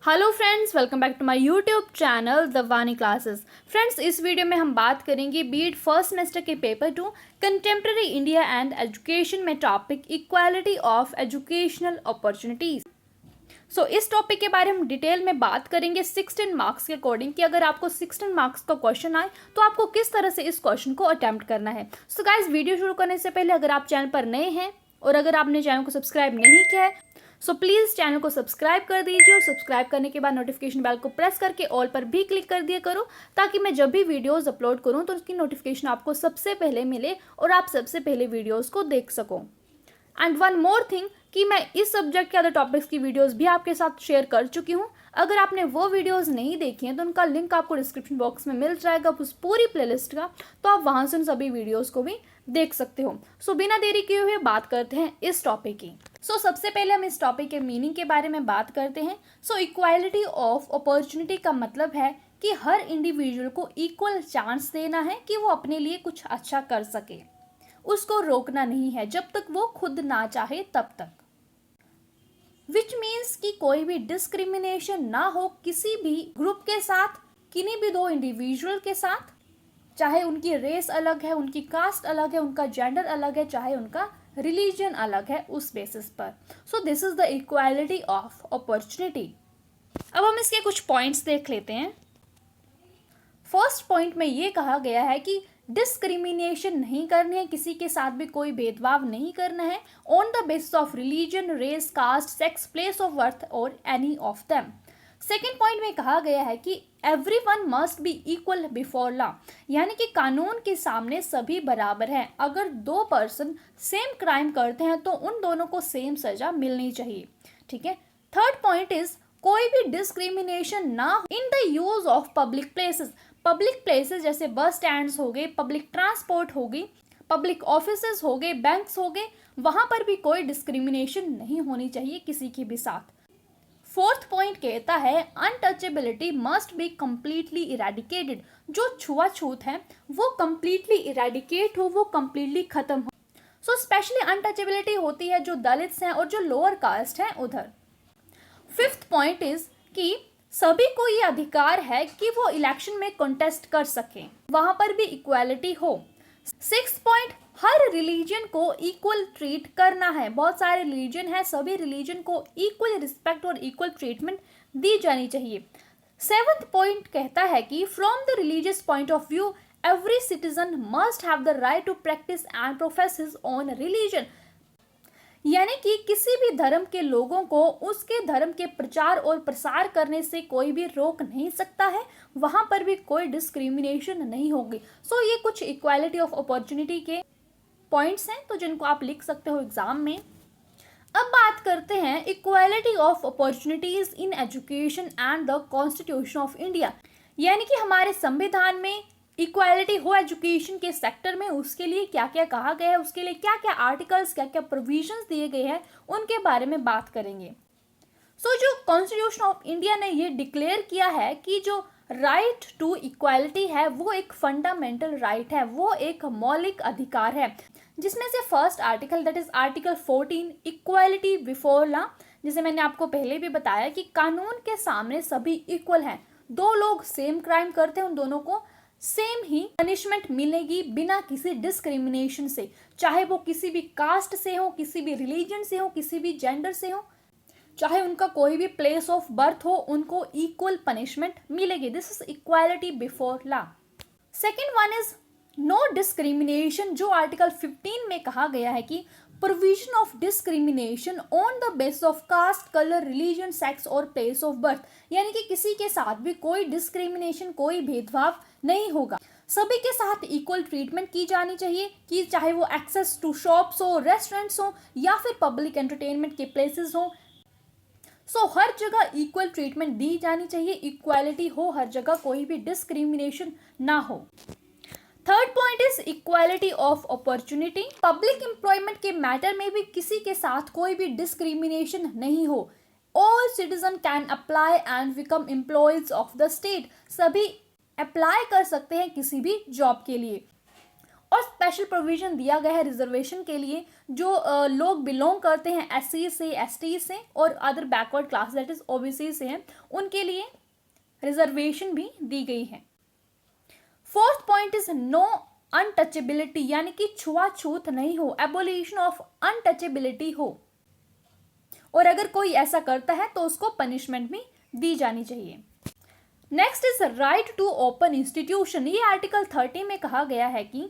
Hello friends, welcome back to my YouTube channel the Vani classes. Friends, इस video में हम बात करेंगे बीएड फर्स्ट सेमेस्टर के paper 2 contemporary India and education में topic equality of educational opportunities. इस topic के बारे में हम डिटेल में बात करेंगे 16 मार्क्स के अकॉर्डिंग कि अगर आपको 16 मार्क्स का क्वेश्चन आए तो आपको किस तरह से इस क्वेश्चन को अटेम्प्ट करना है। गाइस, वीडियो शुरू करने से पहले अगर आप चैनल पर नए हैं और अगर आपने चैनल को सब्सक्राइब नहीं किया है प्लीज़ चैनल को सब्सक्राइब कर दीजिए और सब्सक्राइब करने के बाद नोटिफिकेशन बेल को प्रेस करके ऑल पर भी क्लिक कर दिया करो ताकि मैं जब भी वीडियोस अपलोड करूं तो उसकी नोटिफिकेशन आपको सबसे पहले मिले और आप सबसे पहले वीडियोस को देख सको। एंड वन मोर थिंग कि मैं इस सब्जेक्ट के अदर टॉपिक्स की वीडियोस भी आपके साथ शेयर कर चुकी हूँ। अगर आपने वो वीडियोस नहीं देखी हैं तो उनका लिंक आपको डिस्क्रिप्शन बॉक्स में मिल जाएगा उस पूरी प्लेलिस्ट का, तो आप वहाँ से उन सभी वीडियोस को भी देख सकते हो। बिना देरी किए हुए बात करते हैं इस टॉपिक की। सबसे पहले हम इस टॉपिक के मीनिंग के बारे में बात करते हैं। इक्वालिटी ऑफ अपॉर्चुनिटी का मतलब है कि हर इंडिविजुअल को इक्वल चांस देना है कि वो अपने लिए कुछ अच्छा कर सके। उसको रोकना नहीं है जब तक वो खुद ना चाहे तब तक। विच मीन्स कि कोई भी डिस्क्रिमिनेशन ना हो किसी भी ग्रुप के साथ, किन्हीं भी दो इंडिविजुअल के साथ, चाहे उनकी रेस अलग है, उनकी कास्ट अलग है, उनका जेंडर अलग है, चाहे उनका रिलीजन अलग है, उस बेसिस पर। This is the equality of opportunity. अब हम इसके कुछ पॉइंट्स देख लेते हैं। फर्स्ट पॉइंट में ये कहा गया है कि डिस्क्रिमिनेशन नहीं करनी है, किसी के साथ भी कोई भेदभाव नहीं करना है on the basis of religion, race, caste, sex, place of birth और any of them. Second point में कहा गया है कि everyone must be equal before law, यानी कि कानून के सामने सभी बराबर हैं। अगर दो पर्सन सेम क्राइम करते हैं तो उन दोनों को सेम सजा मिलनी चाहिए। ठीक है। थर्ड पॉइंट इज कोई भी डिस्क्रिमिनेशन ना in the use of public places. Public places जैसे बस स्टैंड्स हो गए, पब्लिक ट्रांसपोर्ट हो गई, पब्लिक ऑफिसेज हो गए, बैंक्स हो गए, वहां पर भी कोई डिस्क्रिमिनेशन नहीं होनी चाहिए किसी के भी साथ। फोर्थ पॉइंट कहता है untouchability must be completely eradicated. जो छुआछूत है वो कंप्लीटली इरेडिकेट हो, वो कंप्लीटली खत्म हो। स्पेशली अनटचेबिलिटी होती है जो दलित्स हैं और जो लोअर कास्ट हैं उधर। फिफ्थ पॉइंट इज कि सभी को ये अधिकार है कि वो इलेक्शन में कॉन्टेस्ट कर सकें, वहां पर भी इक्वालिटी हो। सिक्स्थ पॉइंट, हर रिलीजन को इक्वल ट्रीट करना है। बहुत सारे रिलीजन है, सभी रिलीजन को इक्वल रिस्पेक्ट और इक्वल ट्रीटमेंट दी जानी चाहिए। सेवंथ पॉइंट कहता है कि from the religious point of view every citizen must have the right to practise and profess his own religion, यानी कि किसी भी धर्म के लोगों को उसके धर्म के प्रचार और प्रसार करने से कोई भी रोक नहीं सकता है, वहां पर भी कोई डिस्क्रिमिनेशन नहीं होगी। ये कुछ इक्वालिटी ऑफ अपॉर्चुनिटी के पॉइंट्स हैं तो जिनको आप लिख सकते हो एग्जाम में। अब बात करते हैं equality of opportunities in education and the constitution of India, यानी कि हमारे संविधान में इक्वालिटी हो एजुकेशन के सेक्टर में, उसके लिए क्या क्या कहा गया है, उसके लिए क्या क्या आर्टिकल्स, क्या क्या प्रोविजंस दिए गए हैं, उनके बारे में बात करेंगे। जो कॉन्स्टिट्यूशन ऑफ इंडिया ने ये डिक्लेयर किया है कि जो राइट टू इक्वालिटी है वो एक फंडामेंटल राइट है, वो एक मौलिक अधिकार है, जिसमें से first article that is article 14 equality before law, जिसे मैंने आपको पहले भी बताया कि कानून के सामने सभी इक्वल हैं। दो लोग सेम क्राइम करते हैं, उन दोनों को सेम ही पनिशमेंट मिलेगी बिना किसी डिस्क्रिमिनेशन से, चाहे वो किसी भी कास्ट से हो, किसी भी रिलीजन से हो, किसी भी जेंडर से हो, चाहे उनका कोई भी प्लेस ऑफ बर्थ हो, उनको इक्वल पनिशमेंट मिलेगी। This is equality before law. Second one is no discrimination, जो आर्टिकल 15 में कहा गया है कि provision of discrimination on the basis of caste, colour, religion, sex और प्लेस ऑफ बर्थ, यानी कि किसी के साथ भी कोई डिस्क्रिमिनेशन, कोई भेदभाव नहीं होगा। सभी के साथ इक्वल ट्रीटमेंट की जानी चाहिए कि चाहे वो एक्सेस टू शॉप्स हो, रेस्टोरेंट्स हो या फिर पब्लिक एंटरटेनमेंट के प्लेसेस हो। हर जगह इक्वल ट्रीटमेंट दी जानी चाहिए, इक्वालिटी हो हर जगह, कोई भी डिस्क्रिमिनेशन ना हो। Third point is equality of opportunity. Public employment के मैटर में भी किसी के साथ कोई भी डिस्क्रिमिनेशन नहीं हो। All citizen can apply and become employees of the state, सभी अप्लाई कर सकते हैं किसी भी जॉब के लिए। और स्पेशल प्रोविजन दिया गया है रिजर्वेशन के लिए जो लोग बिलोंग करते हैं SC से, ST से और other backward class that is OBC से हैं, उनके लिए रिजर्वेशन भी दी गई है। Fourth point is no untouchability, यानी कि छुआछूत नहीं हो, एबोलिशन ऑफ अनटचेबिलिटी हो, और अगर कोई ऐसा करता है तो उसको पनिशमेंट भी दी जानी चाहिए। Next is right to open institution. ये आर्टिकल 30 में कहा गया है कि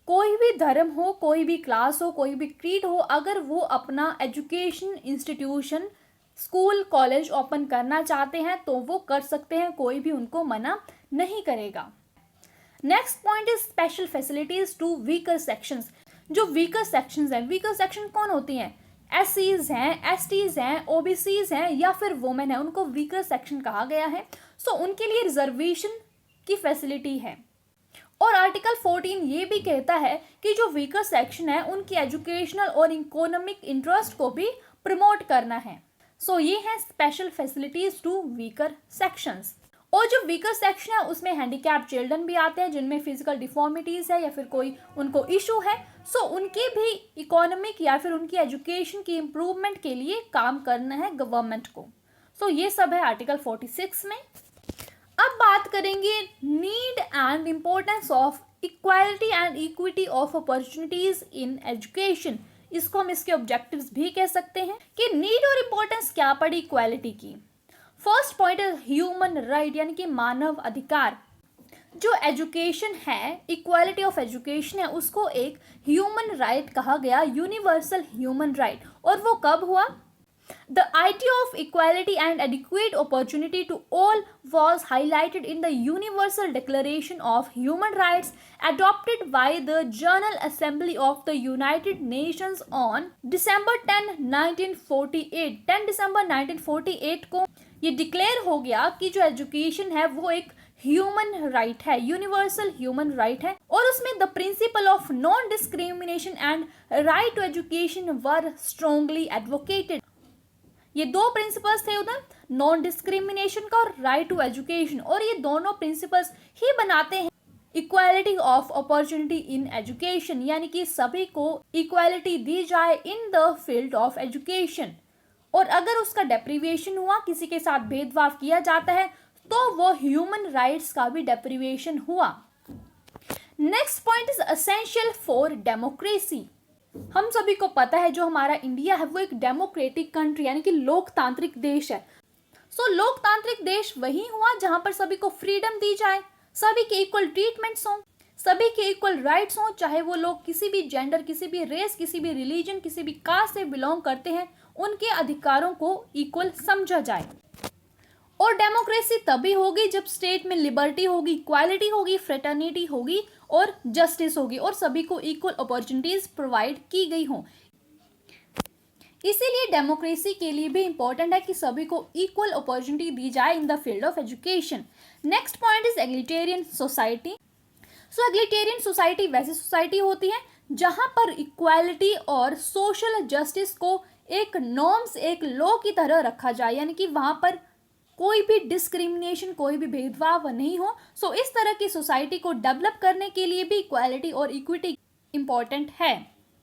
कोई भी धर्म हो, कोई भी क्लास हो, कोई भी क्रीड हो, अगर वो अपना education institution, school, college open करना चाहते हैं तो वो कर सकते हैं, कोई भी उनको मना नहीं करेगा। Next point is special facilities to weaker sections. जो वीकर सेक्शंस हैं, वीकर सेक्शन कौन होती हैं? SCs हैं, STs हैं, OBCs हैं या फिर वुमेन है, उनको वीकर सेक्शन कहा गया है। सो उनके लिए रिजर्वेशन की फैसिलिटी है। और आर्टिकल 14 ये भी कहता है कि जो वीकर सेक्शन है उनकी एजुकेशनल और इकोनॉमिक इंटरेस्ट को भी प्रमोट करना है। सो ये है special facilities to weaker sections. और जो वीकर सेक्शन है उसमें हैंडीकैप्ड चिल्ड्रन भी आते हैं जिनमें फिजिकल डिफॉर्मिटीज है या फिर कोई उनको इशू है। सो उनके भी इकोनॉमिक या फिर उनकी एजुकेशन की इम्प्रूवमेंट के लिए काम करना है गवर्नमेंट को। सो ये सब है आर्टिकल 46 में। अब बात करेंगे need and importance of equality and equity of opportunities in education. इसको हम इसके ऑब्जेक्टिव्स भी कह सकते हैं कि नीड और इम्पोर्टेंस क्या पड़ी इक्वालिटी की। फर्स्ट पॉइंट है ह्यूमन राइट, यानी कि मानव अधिकार। जो एजुकेशन है, इक्वालिटी ऑफ एजुकेशन है, उसको एक ह्यूमन राइट कहा गया, यूनिवर्सल ह्यूमन राइट। और वो कब हुआ? The idea of equality and adequate opportunity to all was highlighted in the Universal Declaration of Human Rights adopted by the General Assembly of the United Nations on December 10, 1948। 10 दिसंबर 1948 को ये declare हो गया कि जो एजुकेशन है वो एक human right है, यूनिवर्सल ह्यूमन राइट है। और उसमें the principle of non discrimination and right to education were strongly advocated. ये दो प्रिंसिपल्स थे उधर, नॉन डिस्क्रिमिनेशन का और राइट टू एजुकेशन, और ये दोनों प्रिंसिपल्स ही बनाते हैं equality of opportunity in education, यानी कि सभी को इक्वालिटी दी जाए in the field of education. और अगर उसका डेप्रीविएशन हुआ, किसी के साथ भेदभाव किया जाता है, तो वो ह्यूमन राइट्स का भी डेप्रीविएशन हुआ। Next point is essential for democracy. हम सभी को पता है जो हमारा इंडिया है वो एक डेमोक्रेटिक कंट्री यानी कि लोकतांत्रिक देश है। सो लोकतांत्रिक देश वही हुआ जहां पर सभी को फ्रीडम दी जाए, सभी के इक्वल ट्रीटमेंट्स हों, सभी के इक्वल राइट्स हों, चाहे वो लोग किसी भी जेंडर, किसी भी रेस, किसी भी रिलीजन, किसी भी कास्ट से बिलोंग करते हैं, उनके अधिकारों को इक्वल समझा जाए। और डेमोक्रेसी तभी होगी जब स्टेट में लिबर्टी होगी, इक्वालिटी होगी, फ्रेटर्निटी होगी और जस्टिस होगी और सभी को इक्वल अपॉर्चुनिटीज प्रोवाइड की गई हों। इसीलिए डेमोक्रेसी के लिए भी इंपॉर्टेंट है कि सभी को इक्वल अपॉर्चुनिटी दी जाए in the field of education. Next point is egalitarian society. So egalitarian society वैसी सोसाइटी होती है जहां पर इक्वालिटी और सोशल जस्टिस को एक नॉर्म्स, एक लॉ की तरह रखा जाए, यानी कि वहां पर कोई भी डिस्क्रिमिनेशन, कोई भी भेदभाव नहीं हो। सो इस तरह की सोसाइटी को डेवलप करने के लिए भी इक्वालिटी और इक्विटी इंपॉर्टेंट है।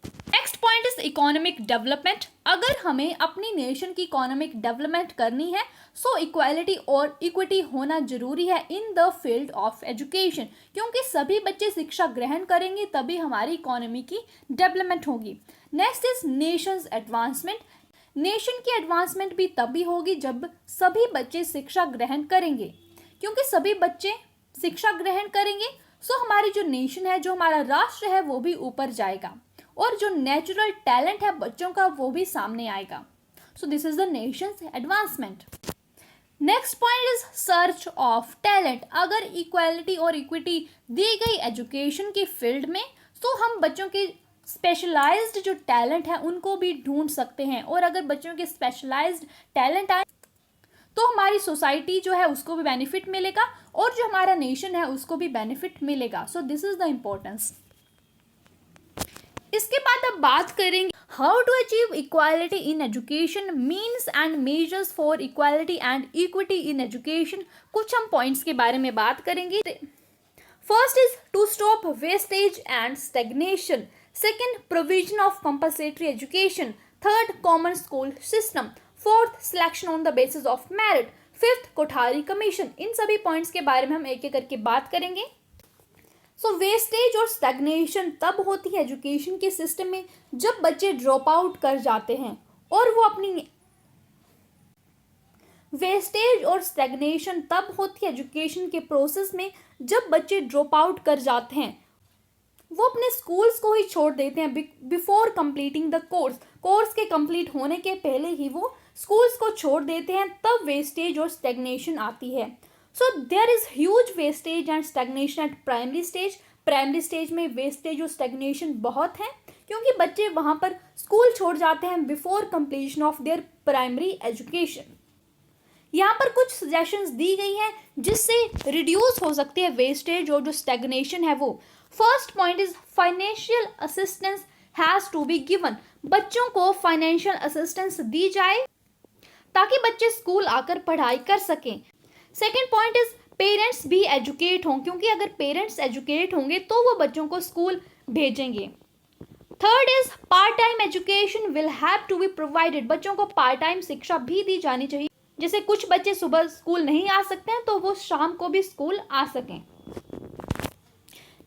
Next point is economic development. अगर हमें अपनी नेशन की इकोनॉमिक डेवलपमेंट करनी है सो इक्वालिटी और इक्विटी होना जरूरी है इन द फील्ड ऑफ एजुकेशन, क्योंकि सभी बच्चे शिक्षा ग्रहण करेंगे तभी हमारी इकोनॉमी की डेवलपमेंट होगी। Next is Nations advancement. Nation की एडवांसमेंट भी तभी होगी जब सभी बच्चे शिक्षा ग्रहण करेंगे, क्योंकि सभी बच्चे शिक्षा ग्रहण करेंगे सो हमारी जो नेशन है, जो हमारा राष्ट्र है वो भी ऊपर जाएगा और जो नेचुरल टैलेंट है बच्चों का वो भी सामने आएगा। सो this is the Nations advancement. Next point is search of talent. अगर इक्वालिटी और इक्विटी दी गई एजुकेशन की फील्ड में तो हम बच्चों के स्पेशलाइज्ड जो टैलेंट है उनको भी ढूंढ सकते हैं, और अगर बच्चों के स्पेशलाइज्ड टैलेंट आए तो हमारी सोसाइटी जो है उसको भी बेनिफिट मिलेगा और जो हमारा नेशन है उसको भी बेनिफिट मिलेगा। So this is the importance. इसके बाद अब बात करेंगे how to achieve equality in education, means and measures for equality and equity in education. कुछ हम पॉइंट्स के बारे में बात करेंगे। First is to stop wastage and stagnation. Second, provision of compulsory education. Third, common school system. Fourth, selection on the basis of merit. Fifth, Kothari commission. इन सभी points के बारे में हम एक एक करके बात करेंगे. सो वेस्टेज और स्टैग्नेशन तब होती है एजुकेशन के सिस्टम में जब बच्चे ड्रॉप आउट कर जाते हैं और वो अपनी वेस्टेज और स्टैग्नेशन तब होती है एजुकेशन के प्रोसेस में जब बच्चे ड्रॉप आउट कर जाते हैं, वो अपने स्कूल्स को ही छोड़ देते हैं बिफोर कंप्लीटिंग द कोर्स के कंप्लीट होने के पहले ही वो स्कूल्स को छोड़ देते हैं, तब वेस्टेज और स्टैग्नेशन आती है. So there is huge wastage and stagnation at primary stage में वेस्टेज और स्टैग्नेशन बहुत है क्योंकि बच्चे वहाँ पर स्कूल छोड़ जाते हैं before completion of their primary education. यहाँ पर कुछ सजेशंस दी गई हैं जिससे रिड्यूस हो सकती है वेस्टेज और जो स्टैग्नेशन है वो. First point is financial assistance has to be given. बच्चों को फाइनेंशियल असिस्टेंस दी जाए ताकि बच्चे स्कूल आकर पढ़ाई कर सकें. सेकेंड पॉइंट इज पेरेंट्स भी एजुकेट हों क्योंकि अगर पेरेंट्स एजुकेट होंगे तो वो बच्चों को स्कूल भेजेंगे. Third is part time education will have to be provided. बच्चों को पार्ट टाइम शिक्षा भी दी जानी चाहिए. जैसे कुछ बच्चे सुबह स्कूल नहीं आ सकते हैं तो वो शाम को भी स्कूल आ सकें.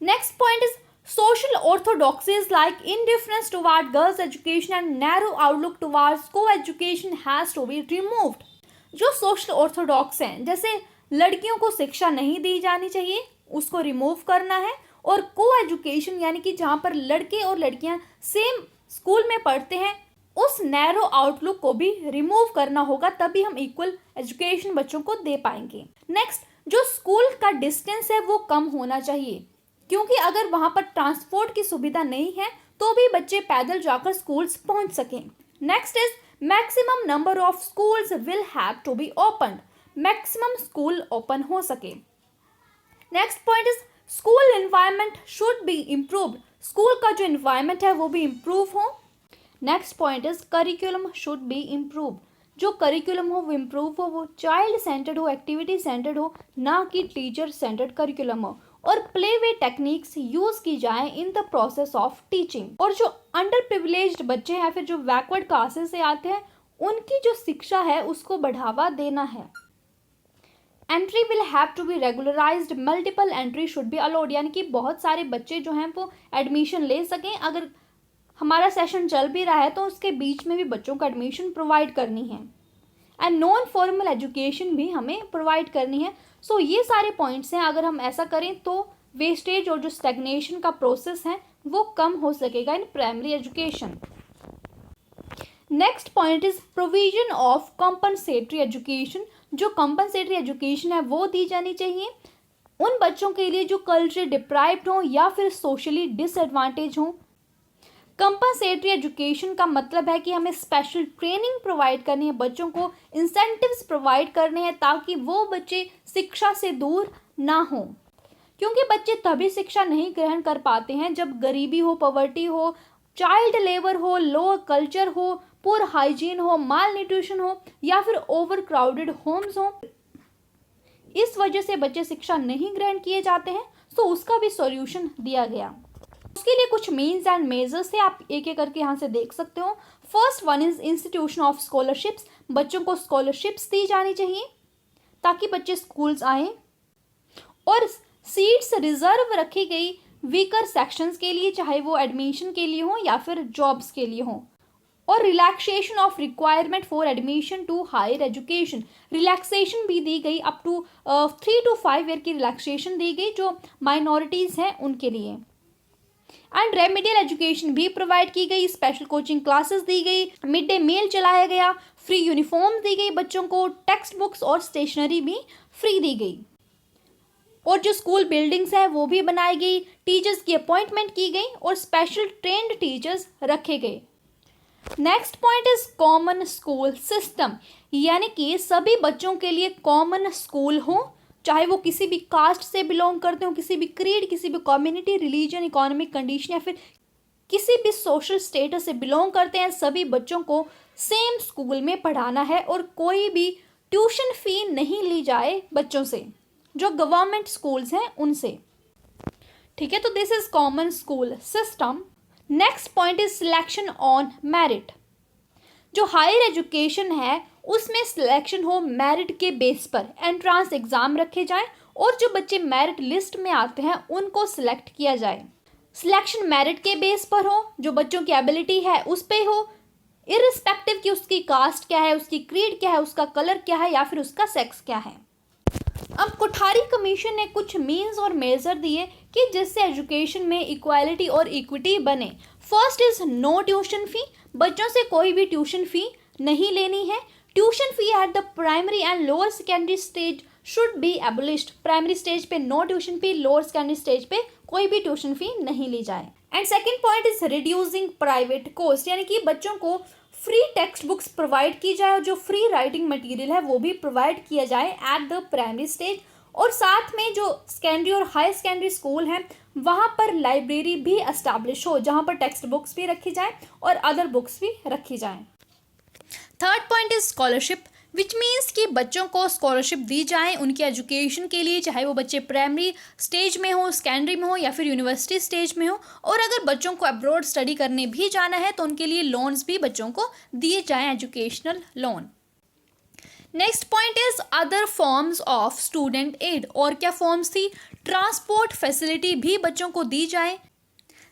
Next point is social orthodoxies like indifference toward girls education and narrow outlook towards co-education has to be removed. जो सोशल ऑर्थोडॉक्स हैं जैसे लड़कियों को शिक्षा नहीं दी जानी चाहिए उसको रिमूव करना है, और को एजुकेशन यानी कि जहाँ पर लड़के और लड़कियाँ सेम स्कूल में पढ़ते हैं उस नैरो आउटलुक को भी रिमूव करना होगा, तभी हम इक्वल एजुकेशन बच्चों को दे पाएंगे. नेक्स्ट, जो स्कूल का डिस्टेंस है वो कम होना चाहिए क्योंकि अगर वहाँ पर ट्रांसपोर्ट की सुविधा नहीं है तो भी बच्चे पैदल जाकर स्कूल्स पहुँच सकें. Next is maximum number of schools will have to be open. Maximum school open हो सके. Next point is school environment should be improved. School का जो एनवायरनमेंट है वो भी इम्प्रूव हो. Next point is curriculum should be improve. जो curriculum हो वो इम्प्रूव हो, वो चाइल्ड सेंटर्ड हो, एक्टिविटी सेंटर्ड हो, ना कि टीचर सेंटर्ड करिकुलम हो, और प्ले वे टेक्निक्स यूज की जाए in the process of teaching. और जो अंडर प्रिविलेज्ड बच्चे हैं फिर जो बैकवर्ड क्लासेस से आते हैं उनकी जो शिक्षा है उसको बढ़ावा देना है. Entry will have to be regularised. Multiple entry should be allowed. यानी कि बहुत सारे बच्चे जो हैं वो एडमिशन ले सकें. अगर हमारा सेशन चल भी रहा है तो उसके बीच में भी बच्चों को एडमिशन प्रोवाइड करनी है. एंड नॉन फॉर्मल एजुकेशन भी हमें प्रोवाइड करनी है. सो ये सारे पॉइंट्स हैं. अगर हम ऐसा करें तो वेस्टेज और जो स्टैग्नेशन का प्रोसेस है वो कम हो सकेगा in primary education. Next point is provision of compensatory education. जो कंपनसेटरी एजुकेशन है वो दी जानी चाहिए उन बच्चों के लिए जो कल्चरली डिप्राइव्ड हों या फिर सोशली डिसएडवांटेज हों. कंपनसेटरी एजुकेशन का मतलब है कि हमें स्पेशल ट्रेनिंग प्रोवाइड करनी है, बच्चों को इंसेंटिव्स प्रोवाइड करने हैं ताकि वो बच्चे शिक्षा से दूर ना हों. क्योंकि बच्चे तभी शिक्षा नहीं ग्रहण कर पाते हैं जब गरीबी हो, पॉवर्टी हो, चाइल्ड लेबर हो, लो कल्चर हो, पुअर हाइजीन हो, माल न्यूट्रिशन हो या फिर ओवर क्राउडेड होम्स हो. इस वजह से बच्चे शिक्षा नहीं ग्रहण किए जाते हैं. तो उसका भी सॉल्यूशन दिया गया. उसके लिए कुछ मीन्स एंड मेजर्स है, आप एक एक करके यहाँ से देख सकते हो. First one is institution of scholarships. बच्चों को स्कॉलरशिप्स दी जानी चाहिए ताकि बच्चे स्कूल्स आए. और सीट्स रिजर्व रखी गई वीकर सेक्शंस के लिए, चाहे वो एडमिशन के लिए हो या फिर जॉब्स के लिए हो. और relaxation of requirement for admission to higher education. Relaxation भी दी गई, अप टू 3 to 5 ईयर की रिलैक्सेशन दी गई जो माइनॉरिटीज़ हैं उनके लिए. एंड रेमिडियल एजुकेशन भी प्रोवाइड की गई. स्पेशल कोचिंग क्लासेस दी गई, मिड डे मील चलाया गया, फ्री यूनिफॉर्म दी गई बच्चों को, टेक्स्ट बुक्स और स्टेशनरी भी फ्री दी गई. और जो स्कूल बिल्डिंग्स हैं वो भी बनाई गई, टीचर्स की अपॉइंटमेंट की गई और स्पेशल ट्रेंड टीचर्स रखे गए. Next point is common school system. यानी कि सभी बच्चों के लिए कॉमन स्कूल हो, चाहे वो किसी भी कास्ट से बिलोंग करते हो, किसी भी क्रीड, किसी भी कम्युनिटी, रिलीजन, इकोनॉमिक कंडीशन या फिर किसी भी सोशल स्टेटस से बिलोंग करते हैं. सभी बच्चों को सेम स्कूल में पढ़ाना है और कोई भी ट्यूशन फी नहीं ली जाए बच्चों से, जो गवर्नमेंट स्कूल्स हैं उनसे. ठीक है, तो this is common school system. Next point is selection on merit. जो हायर एजुकेशन है उसमें सिलेक्शन हो मेरिट के बेस पर, एंट्रांस एग्जाम रखे जाएं और जो बच्चे मेरिट लिस्ट में आते हैं उनको सिलेक्ट किया जाए। सिलेक्शन मेरिट के बेस पर हो, जो बच्चों की एबिलिटी है उस पे हो, इररिस्पेक्टिव कि उसकी कास्ट क्या है, उसकी क्रीड क्या है, उसका कलर क्या है या फिर उसका सेक्स क्या है। अब कोठारी कमीशन ने कुछ मीन्स और मेजर दिए कि जिससे एजुकेशन में इक्वालिटी और इक्विटी बने। First is no tuition fee, बच्चों से कोई भी ट्यूशन फी नहीं लेनी है। Tuition fee at the primary and lower secondary stage should be abolished. Primary stage पे no tuition fee, lower secondary stage पे कोई भी ट्यूशन फी नहीं ली जाए। And second point is reducing private cost, यानी कि बच्चों को फ्री टेक्स्ट बुक्स प्रोवाइड की जाए और जो फ्री राइटिंग मटेरियल है वो भी प्रोवाइड किया जाए एट द प्राइमरी स्टेज। और साथ में जो सेकेंडरी और हाई सेकेंडरी स्कूल हैं वहाँ पर लाइब्रेरी भी एस्टैब्लिश हो जहाँ पर टेक्स्ट बुक्स भी रखी जाए और अदर बुक्स भी रखी जाएं। Third point is scholarship, which means कि बच्चों को स्कॉलरशिप दी जाए उनकी एजुकेशन के लिए, चाहे वो बच्चे प्राइमरी स्टेज में हो, सेकेंडरी में हो या फिर यूनिवर्सिटी स्टेज में हो। और अगर बच्चों को अब्रॉड स्टडी करने भी जाना है तो उनके लिए लोन्स भी बच्चों को दिए जाएं, educational loan. Next point is other forms of student aid. और क्या फॉर्म्स थी? ट्रांसपोर्ट फैसिलिटी भी बच्चों को दी जाए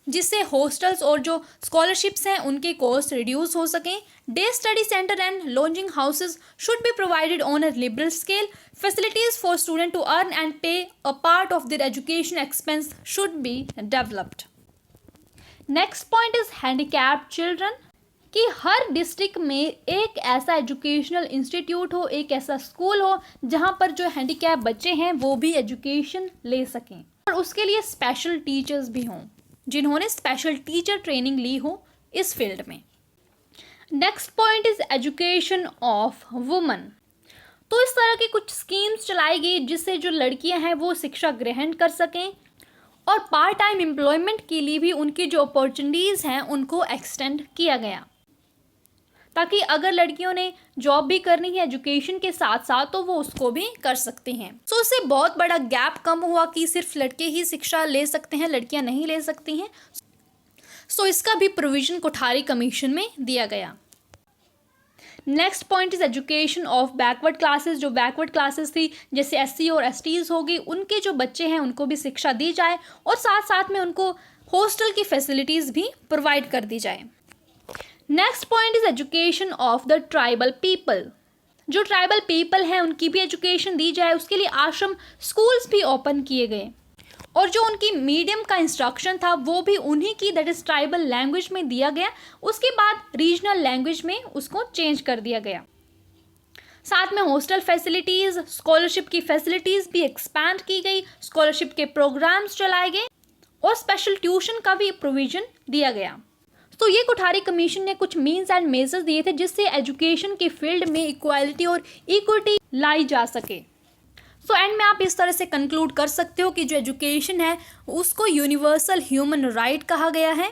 जिससे हॉस्टल्स और जो स्कॉलरशिप्स हैं उनके कॉस्ट रिड्यूस हो सकें। Day study centre and lodging houses should be provided on a liberal scale. Facilities for student to earn and pay a part of their education expense should be developed. Next point is handicapped children, कि हर district में एक ऐसा educational institute हो, एक ऐसा school हो जहाँ पर जो हैंडीकैप बच्चे हैं वो भी एजुकेशन ले सकें और उसके लिए स्पेशल टीचर्स भी हों जिन्होंने स्पेशल टीचर ट्रेनिंग ली हो इस फील्ड में। Next point is education of woman. तो इस तरह की कुछ स्कीम्स चलाई गई जिससे जो लड़कियां हैं वो शिक्षा ग्रहण कर सकें और पार्ट टाइम एम्प्लॉयमेंट के लिए भी उनकी जो अपॉर्चुनिटीज़ हैं उनको एक्सटेंड किया गया, ताकि अगर लड़कियों ने जॉब भी करनी है एजुकेशन के साथ साथ तो वो उसको भी कर सकती हैं। सो उससे बहुत बड़ा गैप कम हुआ कि सिर्फ लड़के ही शिक्षा ले सकते हैं, लड़कियां नहीं ले सकती हैं। सो इसका भी प्रोविजन कोठारी कमीशन में दिया गया। Next point is education of backward classes. जो बैकवर्ड क्लासेस थी जैसे एससी और एसटीज होगी, उनके जो बच्चे हैं उनको भी शिक्षा दी जाए और साथ साथ में उनको हॉस्टल की फैसिलिटीज़ भी प्रोवाइड कर दी जाए। Next point is education of the tribal people. जो ट्राइबल पीपल हैं उनकी भी एजुकेशन दी जाए, उसके लिए आश्रम स्कूल्स भी ओपन किए गए और जो उनकी मीडियम का इंस्ट्रक्शन था वो भी उन्हीं की दैट इज ट्राइबल लैंग्वेज में दिया गया। उसके बाद रीजनल लैंग्वेज में उसको चेंज कर दिया गया। साथ में हॉस्टल फैसिलिटीज़, स्कॉलरशिप की फैसिलिटीज़ भी एक्सपैंड की गई, स्कॉलरशिप के प्रोग्राम्स चलाए गए और स्पेशल ट्यूशन का भी प्रोविज़न दिया गया। तो ये कोठारी कमीशन ने कुछ मीन्स एंड मेजर्स दिए थे जिससे एजुकेशन के फील्ड में इक्वालिटी और इक्विटी लाई जा सके। सो एंड में आप इस तरह से कंक्लूड कर सकते हो कि जो एजुकेशन है उसको यूनिवर्सल ह्यूमन राइट कहा गया है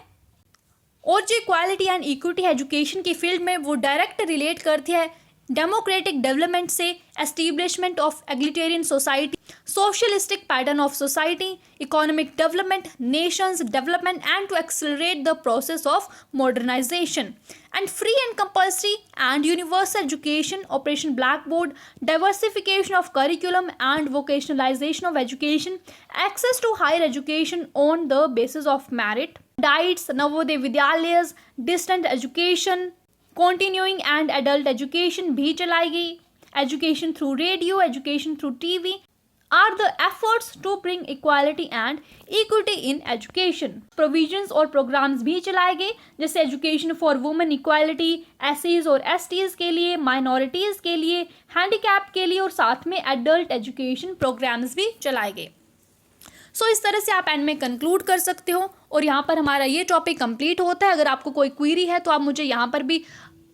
और जो इक्वालिटी एंड इक्विटी है एजुकेशन की फील्ड में वो डायरेक्ट रिलेट करती है डेमोक्रेटिक डेवलपमेंट से, establishment of egalitarian society, socialistic pattern of society, economic development, nations development and to accelerate the process of modernisation and free and compulsory and universal education, Operation Blackboard, diversification of curriculum and vocationalization of education, access to higher education on the basis of merit, diets, Navodaya Vidyalayas, distant education, continuing and adult education भी चलाई गई, education through radio, education through TV are the efforts to bring equality and equity in education. Provisions और programs भी चलाए गए जैसे education for women equality, SCs और STs के लिए, minorities के लिए, handicap के लिए और साथ में adult education programs भी चलाए गए। सो इस तरह से आप एंड में कंक्लूड कर सकते हो और यहाँ पर हमारा ये टॉपिक कंप्लीट होता है। अगर आपको कोई क्वेरी है तो आप मुझे यहाँ पर भी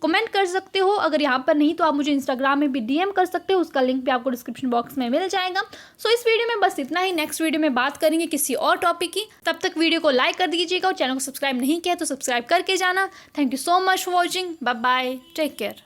कमेंट कर सकते हो, अगर यहाँ पर नहीं तो आप मुझे इंस्टाग्राम में भी डीएम कर सकते हो, उसका लिंक भी आपको डिस्क्रिप्शन बॉक्स में मिल जाएगा। सो इस वीडियो में बस इतना ही, नेक्स्ट वीडियो में बात करेंगे किसी और टॉपिक की। तब तक वीडियो को लाइक कर दीजिएगा और चैनल को सब्सक्राइब नहीं किया तो सब्सक्राइब करके जाना। Thank you so much for watching, bye bye, take care.